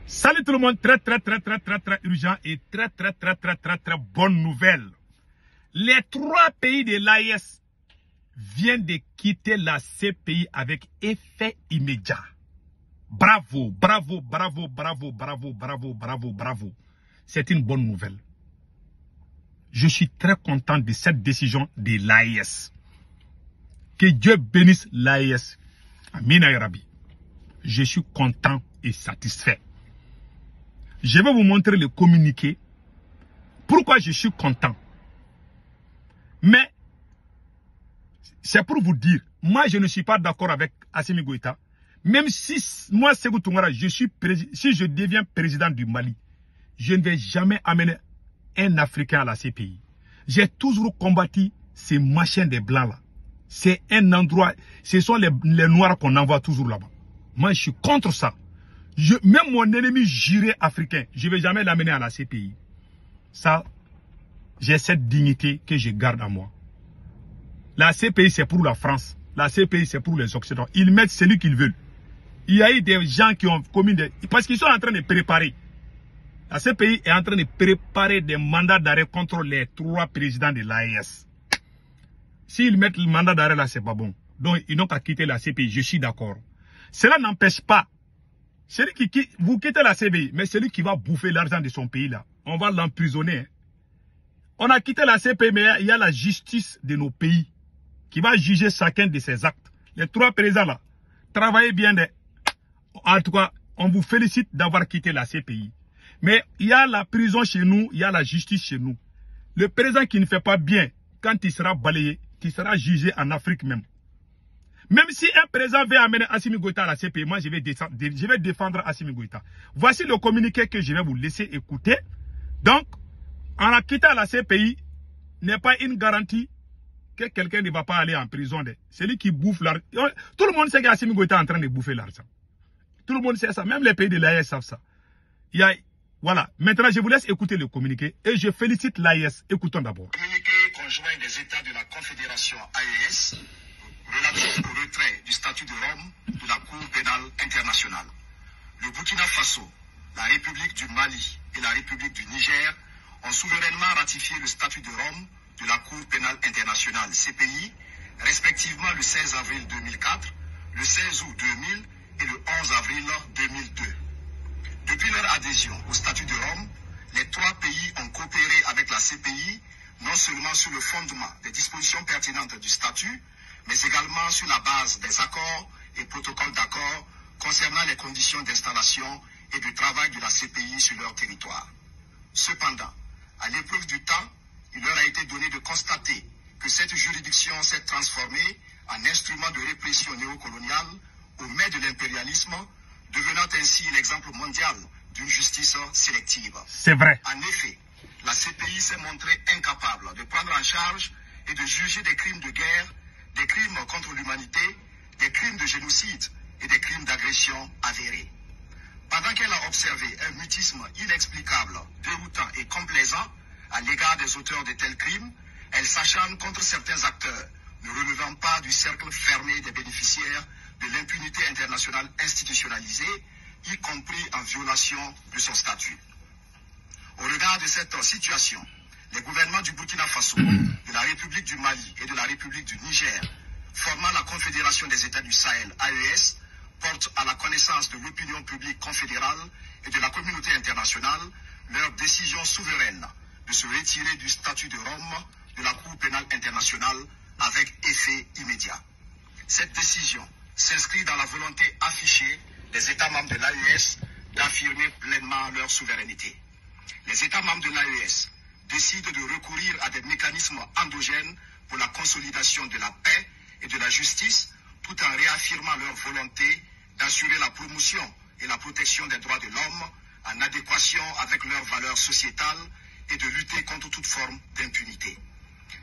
Salut tout le monde, très urgent et très bonne nouvelle. Les 3 pays de l'AES viennent de quitter la CPI avec effet immédiat. Bravo. C'est une bonne nouvelle. Je suis très content de cette décision de l'AES. Que Dieu bénisse l'AES. Amina ya Rabbi. Je suis content et satisfait. Je vais vous montrer le communiqué. Pourquoi je suis content. Mais, c'est pour vous dire, moi je ne suis pas d'accord avec Assimi Goïta. Même si moi, Sékou Toungara, si je deviens président du Mali, je ne vais jamais amener un Africain à la CPI. J'ai toujours combattu ces machins des Blancs là. C'est un endroit, ce sont les Noirs qu'on envoie toujours là-bas. Moi je suis contre ça. Même mon ennemi juré africain, je ne vais jamais l'amener à la CPI. Ça, j'ai cette dignité que je garde à moi. La CPI, c'est pour la France. La CPI, c'est pour les Occidentaux. Ils mettent celui qu'ils veulent. Il y a eu des gens qui ont commis des... Parce qu'ils sont en train de préparer. La CPI est en train de préparer des mandats d'arrêt contre les 3 présidents de l'AES. S'ils mettent le mandat d'arrêt là, c'est pas bon. Donc, ils n'ont qu'à quitter la CPI. Je suis d'accord. Cela n'empêche pas. Celui qui vous quittez la CPI, mais celui qui va bouffer l'argent de son pays là, on va l'emprisonner. On a quitté la CPI, mais il y a la justice de nos pays qui va juger chacun de ses actes. Les 3 présidents là, travaillez bien. En tout cas, on vous félicite d'avoir quitté la CPI. Mais il y a la prison chez nous, il y a la justice chez nous. Le président qui ne fait pas bien, quand il sera balayé, il sera jugé en Afrique même. Même si un président veut amener Assimi Goïta à la CPI, moi je vais défendre Assimi Goïta. Voici le communiqué que je vais vous laisser écouter. Donc, en la quittant la CPI n'est pas une garantie que quelqu'un ne va pas aller en prison. Celui qui bouffe l'argent. Tout le monde sait qu'Assimi Goïta est en train de bouffer l'argent. Tout le monde sait ça. Même les pays de l'AES savent ça. Voilà. Maintenant, je vous laisse écouter le communiqué et je félicite l'AES. Écoutons d'abord. Communiqué conjoint des États de la Confédération AES relatif au retrait du statut de Rome de la Cour pénale internationale. Le Burkina Faso, la République du Mali et la République du Niger ont souverainement ratifié le statut de Rome de la Cour pénale internationale CPI, respectivement le 16 avril 2004, le 16 août 2000 et le 11 avril 2002. Depuis leur adhésion au statut de Rome, les 3 pays ont coopéré avec la CPI, non seulement sur le fondement des dispositions pertinentes du statut, mais également sur la base des accords et protocoles d'accord concernant les conditions d'installation et de travail de la CPI sur leur territoire. Cependant, à l'épreuve du temps, il leur a été donné de constater que cette juridiction s'est transformée en instrument de répression néocoloniale au mai de l'impérialisme, devenant ainsi l'exemple mondial d'une justice sélective. C'est vrai. En effet, la CPI s'est montrée incapable de prendre en charge et de juger des crimes de guerre, des crimes contre l'humanité, des crimes de génocide et des crimes d'agression avérés. Pendant qu'elle a observé un mutisme inexplicable, déroutant et complaisant à l'égard des auteurs de tels crimes, elle s'acharne contre certains acteurs ne relevant pas du cercle fermé des bénéficiaires de l'impunité internationale institutionnalisée, y compris en violation de son statut. Au regard de cette situation, les gouvernements du Burkina Faso, de la République du Mali et de la République du Niger, formant la Confédération des États du Sahel, AES, portent à la connaissance de l'opinion publique confédérale et de la communauté internationale leur décision souveraine de se retirer du statut de Rome de la Cour pénale internationale avec effet immédiat. Cette décision s'inscrit dans la volonté affichée des États membres de l'AES d'affirmer pleinement leur souveraineté. Les États membres de l'AES décident de recourir à des mécanismes endogènes pour la consolidation de la paix et de la justice, tout en réaffirmant leur volonté d'assurer la promotion et la protection des droits de l'homme en adéquation avec leurs valeurs sociétales et de lutter contre toute forme d'impunité.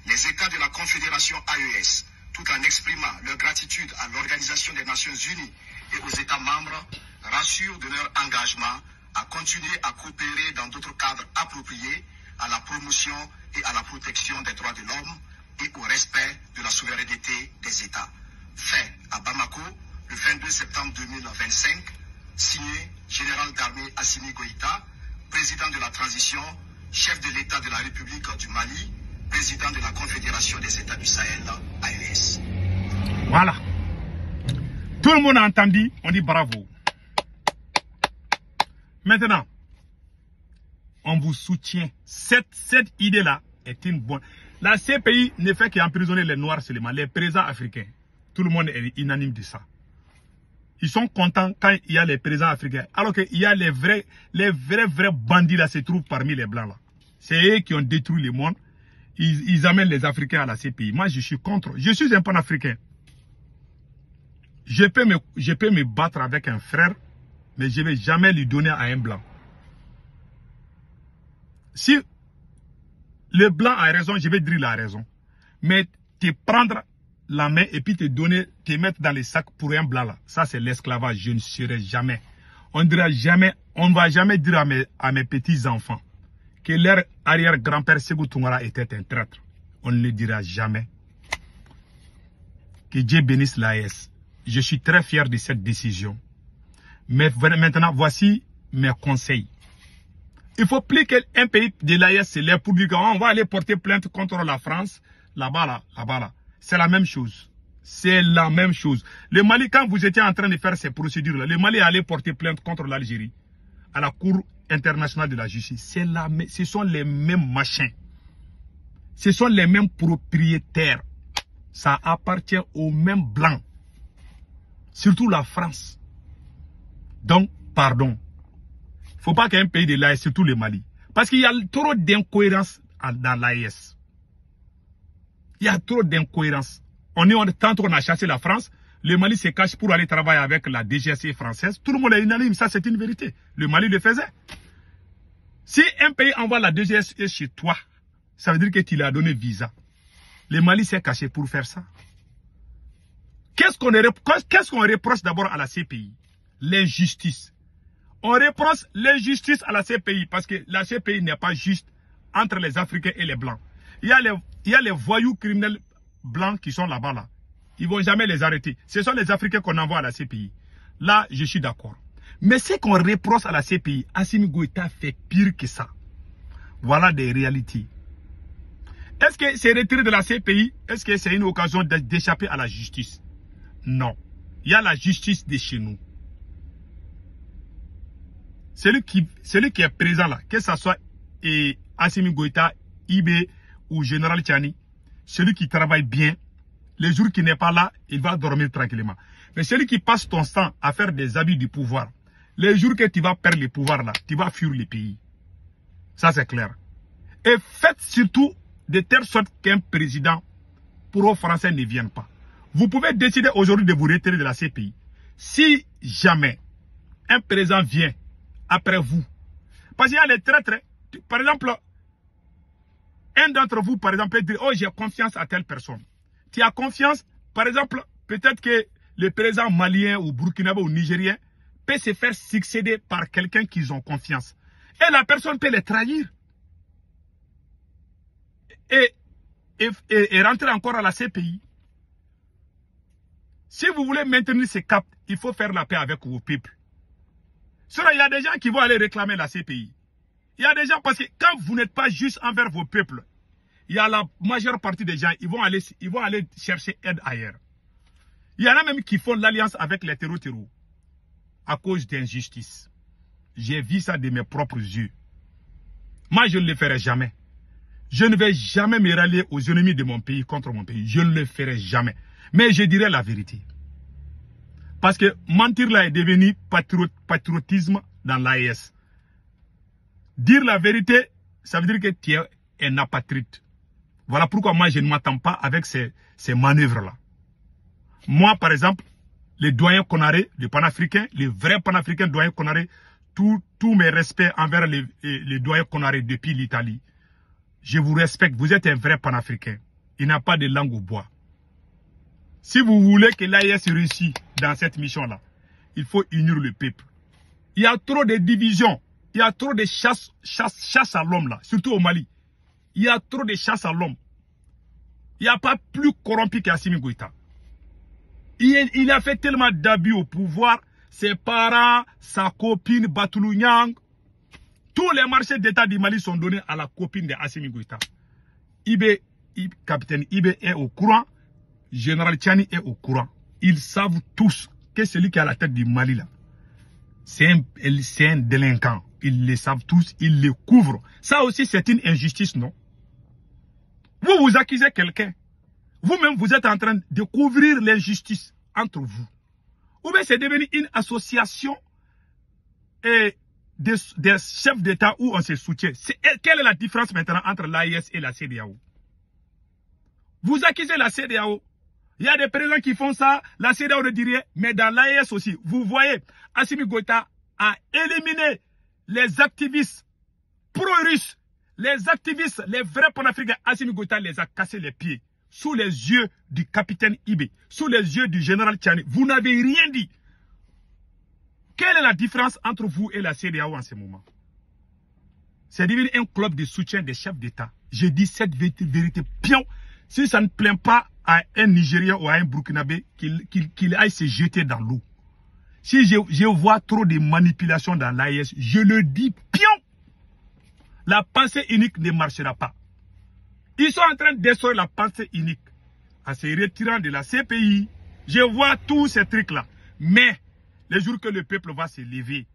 Les États de la Confédération AES, tout en exprimant leur gratitude à l'Organisation des Nations Unies et aux États membres, rassurent de leur engagement à continuer à coopérer dans d'autres cadres appropriés à la promotion et à la protection des droits de l'homme et au respect de la souveraineté des États. Fait à Bamako, le 22 septembre 2025, signé général d'armée Assimi Goïta, président de la transition, chef de l'État de la République du Mali, président de la Confédération des États du Sahel, AES. Voilà. Tout le monde a entendu, on dit bravo. Maintenant, on vous soutient. Cette idée-là est une bonne. La CPI ne fait qu'emprisonner les Noirs seulement, les présidents africains. Tout le monde est unanime de ça. Ils sont contents quand il y a les présidents africains. Alors qu'il y a les vrais bandits là se trouvent parmi les blancs là. C'est eux qui ont détruit le monde. Ils amènent les Africains à la CPI. Moi, je suis contre. Je suis un panafricain. Je peux me battre avec un frère, mais je ne vais jamais lui donner à un blanc. Si le blanc a raison, je vais dire il a raison. Mais te prendre la main et puis te mettre dans les sacs pour un blanc là, ça c'est l'esclavage. Je ne serai jamais. On ne va jamais dire à mes petits enfants que leur arrière-grand-père Sékou Toungara était un traître. On ne le dira jamais. Que Dieu bénisse l'AES. Je suis très fier de cette décision. Mais maintenant, voici mes conseils. Il ne faut plus qu'un pays de l'AES se lève pour dire qu'on va aller porter plainte contre la France. Là-bas, là. C'est la même chose. C'est la même chose. Le Mali, quand vous étiez en train de faire ces procédures-là, le Mali allait porter plainte contre l'Algérie à la Cour internationale de la justice. Ce sont les mêmes machins. Ce sont les mêmes propriétaires. Ça appartient aux mêmes blancs. Surtout la France. Donc, pardon. Il ne faut pas qu'un pays de l'AES, surtout le Mali. Parce qu'il y a trop d'incohérences dans l'AES. Il y a trop d'incohérences. Tant qu'on a chassé la France, le Mali se cache pour aller travailler avec la DGSE française. Tout le monde est unanime, ça c'est une vérité. Le Mali le faisait. Si un pays envoie la DGSE chez toi, ça veut dire que tu lui as donné visa. Le Mali s'est caché pour faire ça. Qu'est-ce qu'on reproche d'abord à la CPI? L'injustice. On reproche l'injustice à la CPI parce que la CPI n'est pas juste entre les Africains et les Blancs. Il y a les voyous criminels blancs qui sont là-bas. Là. Ils ne vont jamais les arrêter. Ce sont les Africains qu'on envoie à la CPI. Là, je suis d'accord. Mais ce qu'on reproche à la CPI, Assimi Goïta fait pire que ça. Voilà des réalités. Est-ce que c'est retiré de la CPI? Est-ce que c'est une occasion d'échapper à la justice? Non. Il y a la justice de chez nous. Celui qui est présent là, que ce soit Assimi Goïta, Ibé ou Général Tchani, celui qui travaille bien, les jours qui n'est pas là, il va dormir tranquillement. Mais celui qui passe ton temps à faire des abus du pouvoir, les jours que tu vas perdre le pouvoir là, tu vas fuir le pays. Ça c'est clair. Et faites surtout de telle sorte qu'un président pro-français ne vienne pas. Vous pouvez décider aujourd'hui de vous retirer de la CPI. Si jamais un président vient après vous, parce qu'il y a les traîtres, par exemple, un d'entre vous, par exemple, peut dire, oh, j'ai confiance à telle personne. Tu as confiance, par exemple, peut-être que le président malien ou burkinabé ou nigérien peut se faire succéder par quelqu'un qu'ils ont confiance. Et la personne peut les trahir. Et rentrer encore à la CPI. Si vous voulez maintenir ce cap, il faut faire la paix avec vos peuples. Sinon, il y a des gens qui vont aller réclamer la CPI. Il y a des gens, parce que quand vous n'êtes pas juste envers vos peuples, il y a la majeure partie des gens, ils vont aller chercher aide ailleurs. Il y en a même qui font l'alliance avec les terreaux à cause d'injustice. J'ai vu ça de mes propres yeux. Moi, je ne le ferai jamais. Je ne vais jamais me rallier aux ennemis de mon pays contre mon pays. Je ne le ferai jamais. Mais je dirai la vérité. Parce que mentir là est devenu patriotisme dans l'AES. Dire la vérité, ça veut dire que tu es un apatride. Voilà pourquoi moi je ne m'attends pas avec ces manœuvres-là. Moi, par exemple, le doyen Konaré, le panafricain, le vrai panafricain doyen Konaré, tous mes respects envers les doyens Konaré depuis l'Italie. Je vous respecte, vous êtes un vrai panafricain. Il n'y a pas de langue au bois. Si vous voulez que l'AES réussisse dans cette mission-là, il faut unir le peuple. Il y a trop de divisions. Il y a trop de chasse à l'homme là, surtout au Mali. Il y a trop de chasse à l'homme. Il n'y a pas plus corrompu qu'Assimi Goïta. Il a fait tellement d'abus au pouvoir, ses parents, sa copine Batoulou Niang. Tous les marchés d'État du Mali sont donnés à la copine de Assimi Goïta. Capitaine Ibe est au courant. Général Tchani est au courant. Ils savent tous que celui qui est à la tête du Mali là, c'est un délinquant. Ils le savent tous, ils le couvrent. Ça aussi, c'est une injustice, non? Vous accusez quelqu'un. Vous-même, vous êtes en train de couvrir l'injustice entre vous. Ou bien c'est devenu une association des chefs d'État où on se soutient. Quelle est la différence maintenant entre l'AIS et la CEDEAO? Vous accusez la CEDEAO. Il y a des présidents qui font ça, la CEDEAO ne dit rien, mais dans l'AIS aussi. Vous voyez, Assimi Goïta a éliminé les activistes pro-russes, les activistes, les vrais panafricains. Assimi Goïta les a cassés les pieds sous les yeux du capitaine Ibe, sous les yeux du général Tchani. Vous n'avez rien dit. Quelle est la différence entre vous et la CEDEAO en ce moment? C'est devenu un club de soutien des chefs d'État. Je dis cette vérité pion. Si ça ne plaît pas à un Nigérien ou à un Burkinabé, qu'il aille se jeter dans l'eau. Si je vois trop de manipulations dans l'AIS, je le dis pion. La pensée unique ne marchera pas. Ils sont en train de détruire la pensée unique. En se retirant de la CPI, je vois tous ces trucs-là. Mais, les jours que le peuple va se lever,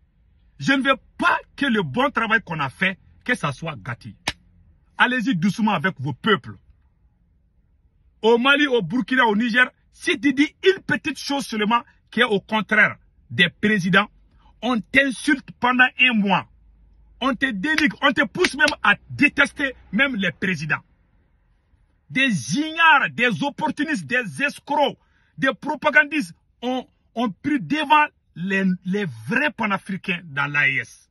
je ne veux pas que le bon travail qu'on a fait, que ça soit gâté. Allez-y doucement avec vos peuples. Au Mali, au Burkina, au Niger, si tu dis une petite chose seulement qui est au contraire des présidents, on t'insulte pendant un mois. On te dénigre, on te pousse même à détester même les présidents. Des ignares, des opportunistes, des escrocs, des propagandistes ont pris devant les vrais panafricains dans l'AES.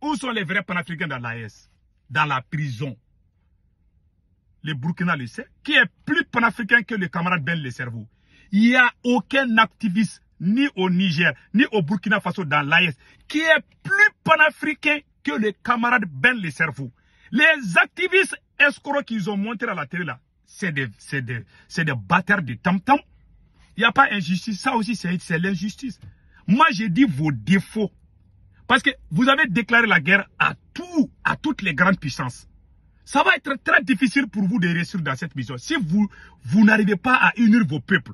Où sont les vrais panafricains dans l'AES? Dans la prison. Le Burkina le sait, qui est plus panafricain que le camarade Ben Le Cerveau. Il n'y a aucun activiste, ni au Niger, ni au Burkina Faso dans l'AES, qui est plus panafricain que le camarade Ben Le Cerveau. Les activistes escrocs qu'ils ont montrés à la télé là, c'est des bâtards de tam-tam. Il n'y a pas injustice, ça aussi c'est l'injustice. Moi j'ai dit vos défauts. Parce que vous avez déclaré la guerre à toutes les grandes puissances. Ça va être très difficile pour vous de réussir dans cette mission. Si vous n'arrivez pas à unir vos peuples.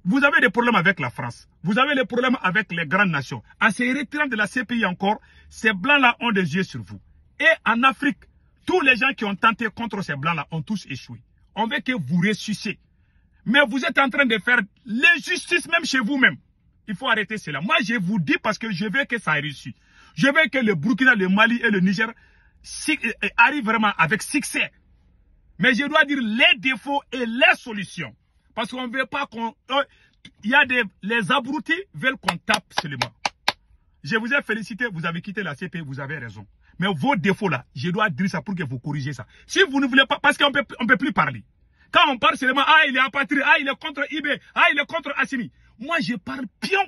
Vous avez des problèmes avec la France. Vous avez des problèmes avec les grandes nations. En se retirant de la CPI encore, ces blancs-là ont des yeux sur vous. Et en Afrique, tous les gens qui ont tenté contre ces blancs-là ont tous échoué. On veut que vous ressuscitez. Mais vous êtes en train de faire l'injustice même chez vous-même. Il faut arrêter cela. Moi, je vous dis parce que je veux que ça réussisse. Je veux que le Burkina, le Mali et le Niger arrivent vraiment avec succès. Mais je dois dire les défauts et les solutions. Parce qu'on ne veut pas qu'on... Il y a les abrutis veulent qu'on tape seulement. Je vous ai félicité, vous avez quitté la CPI, vous avez raison. Mais vos défauts là, je dois dire ça pour que vous corrigez ça. Si vous ne voulez pas, parce qu'on peut plus parler. Quand on parle seulement, ah il est apatrie, ah il est contre Ibe, ah il est contre Assimi. Moi je parle pion.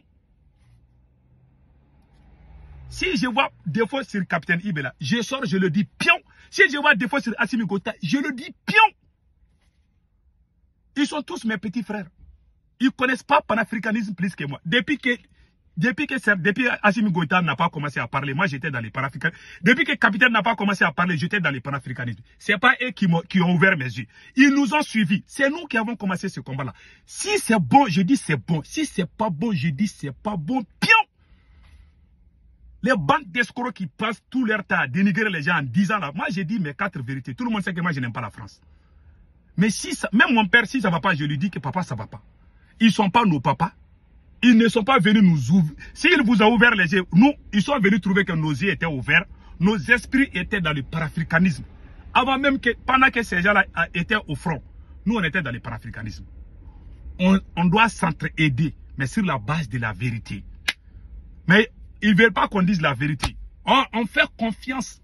Si je vois défaut sur le capitaine Ibe là, je sors, je le dis pion. Si je vois défaut sur Assimi Goïta, je le dis pion. Ils sont tous mes petits frères. Ils ne connaissent pas le panafricanisme plus que moi. Depuis Assimi Goïta n'a pas commencé à parler, moi j'étais dans les panafricanismes. Depuis que le capitaine n'a pas commencé à parler, j'étais dans les panafricanismes. Ce n'est pas eux qui ont ouvert mes yeux. Ils nous ont suivis. C'est nous qui avons commencé ce combat-là. Si c'est bon, je dis c'est bon. Si c'est pas bon, je dis c'est pas bon. Pion! Les bandes d'escrocs qui passent tout leur temps à dénigrer les gens en disant là, moi j'ai dit mes 4 vérités. Tout le monde sait que moi je n'aime pas la France. Mais si ça, même mon père, si ça ne va pas, je lui dis que papa, ça ne va pas. Ils ne sont pas nos papas. Ils ne sont pas venus nous ouvrir. S'ils vous ont ouvert les yeux, nous, ils sont venus trouver que nos yeux étaient ouverts. Nos esprits étaient dans le panafricanisme. Avant même que, pendant que ces gens-là étaient au front, nous, on était dans le panafricanisme. On doit s'entraider, mais sur la base de la vérité. Mais ils ne veulent pas qu'on dise la vérité. On fait confiance.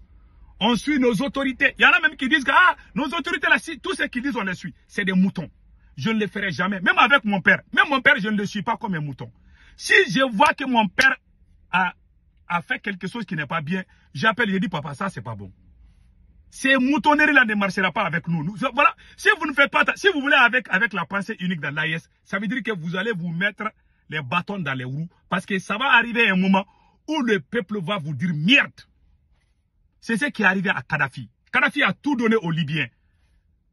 On suit nos autorités. Il y en a même qui disent que nos autorités, là, tout ce qu'ils disent, on les suit. C'est des moutons. Je ne le ferai jamais. Même avec mon père. Même mon père, je ne le suis pas comme un mouton. Si je vois que mon père a fait quelque chose qui n'est pas bien, j'appelle, je dis, papa, ça, c'est pas bon. Ces moutonneries-là ne marchera pas avec nous. Voilà. Si vous ne faites pas, si vous voulez avec la pensée unique dans l'AIS, ça veut dire que vous allez vous mettre les bâtons dans les roues, parce que ça va arriver un moment où le peuple va vous dire merde. C'est ce qui est arrivé à Kadhafi. Kadhafi a tout donné aux Libyens.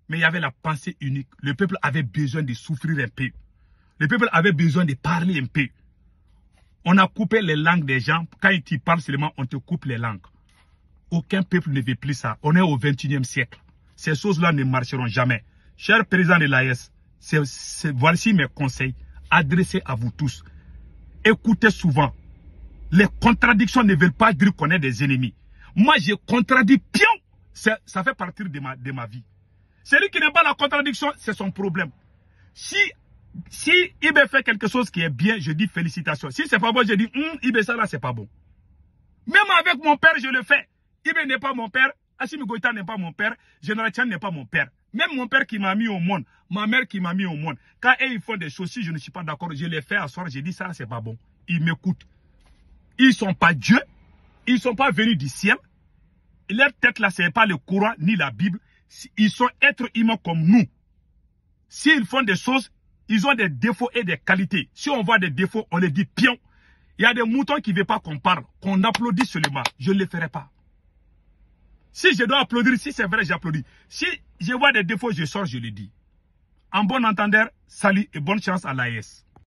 Mais il y avait la pensée unique. Le peuple avait besoin de souffrir un peu. Le peuple avait besoin de parler un peu. On a coupé les langues des gens. Quand ils parlent seulement, on te coupe les langues. Aucun peuple ne veut plus ça. On est au 21e siècle. Ces choses-là ne marcheront jamais. Cher président de l'AES, voici mes conseils adressés à vous tous. Écoutez souvent. Les contradictions ne veulent pas dire qu'on est des ennemis. Moi, j'ai contradit pion. Ça fait partie de ma vie. Celui qui n'aime pas la contradiction, c'est son problème. Si Ibé fait quelque chose qui est bien, je dis félicitations. Si c'est pas bon, je dis Ibé, ça là, c'est pas bon. Même avec mon père, je le fais. Ibé n'est pas mon père. Assimi Goïta n'est pas mon père. Général Tchane n'est pas mon père. Même mon père qui m'a mis au monde, ma mère qui m'a mis au monde. Quand ils font des choses, si je ne suis pas d'accord, je les fais à soir, je dis ça, c'est pas bon. Ils m'écoutent. Ils ne sont pas Dieu. Ils ne sont pas venus du ciel. Leur tête là, ce n'est pas le Coran ni la Bible. Ils sont êtres humains comme nous. S'ils font des choses, ils ont des défauts et des qualités. Si on voit des défauts, on les dit pion. Il y a des moutons qui ne veulent pas qu'on parle, qu'on applaudisse seulement. Je ne le ferai pas. Si je dois applaudir, si c'est vrai, j'applaudis. Si je vois des défauts, je sors, je le dis. En bon entendeur, salut et bonne chance à l'AES.